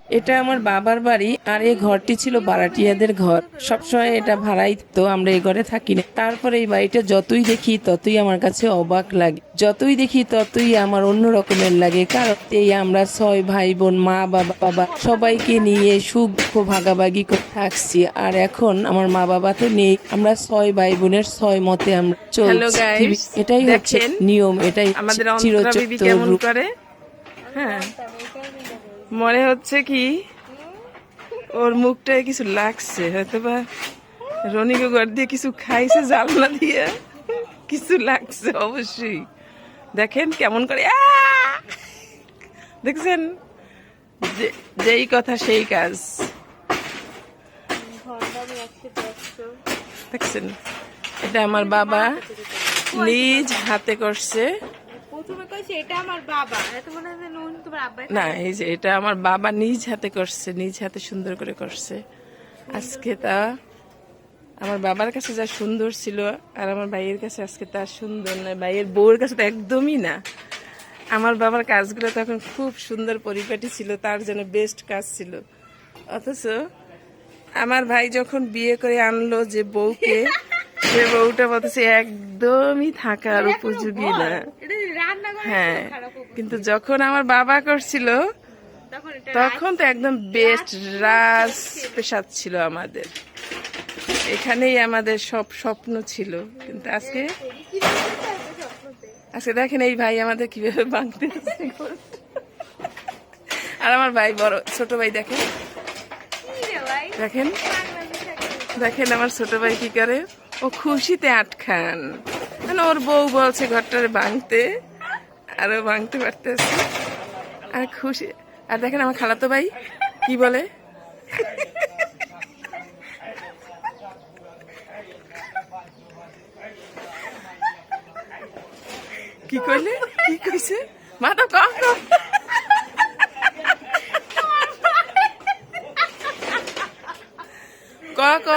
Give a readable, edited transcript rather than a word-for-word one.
এটা আমার বাবার বাড়ি, আর এই ঘরটি ছিল ভাড়াটিয়াদের ঘর। সবসময় এটা ভাড়াই তো, আমরা এই ঘরে থাকি না। তারপরে এই বাড়িটা যতই দেখি ততই আমার কাছে অবাক লাগে, যতই দেখি ততই আমার অন্য রকমের লাগে। কারণ এই আমরা 6 ভাই বোন, মা বাবা সবাইকে নিয়ে সুখ দুঃখ ভাগাভাগি করে থাকছি। আর এখন আমার মা বাবা তো নেই, আমরা 6 ভাই বোনের 6 মতে আমরা চলছি। এটাই হচ্ছে নিয়ম, এটাই আমাদের চিরচরিত্র কেমন রূপ। করে। হ্যাঁ, মনে হচ্ছে কি ওর মুখটায় কিছু লাগছে, হয়তো বা রনিকে ঘর দিয়ে কিছু খাইছে, জানলা দিয়ে কিছু লাগছে অবশ্যই। দেখেন কেমন করে দেখছেন, যেই কথা সেই কাজ। দেখছেন, এটা আমার বাবা নিজ হাতে করছে। না, এই যে এটা আমার বাবা নিজ হাতে করছে, নিজ হাতে সুন্দর করে করছে। আজকে তা আমার বাবার কাছে যা সুন্দর ছিল, আর আমার ভাইয়ের কাছে আজকে তা সুন্দর না, ভাইয়ের বউয়ের কাছে তো একদমই না। আমার বাবার কাজগুলো তখন খুব সুন্দর পরিপাটি ছিল, তার জন্য বেস্ট কাজ ছিল। অথচ আমার ভাই যখন বিয়ে করে আনলো যে বউকে, সে বউটা বলতেছে একদমই থাকার উপযোগী না। হ্যাঁ, কিন্তু যখন আমার বাবা করছিল তখন তো একদম বেস্ট রাজ পেশাদ ছিল আমাদের, এখানেই আমাদের সব স্বপ্ন ছিল। কিন্তু আজকে দেখেন এই ভাই আমাদের কিভাবে ভাঙতে, আর আমার ভাই বড় ছোট ভাই দেখেন দেখেন দেখেন আমার ছোট ভাই কি করে, ও খুশিতে আটখান। মানে ওর বউ বলছে ঘরটারে ভাঙতে, আর ও ভাঙতে পারতেছে আর খুশি। আর দেখেন আমার খালাতো ভাই কি বলে, কি কইলে, কি কইছে মা তো কম ক ক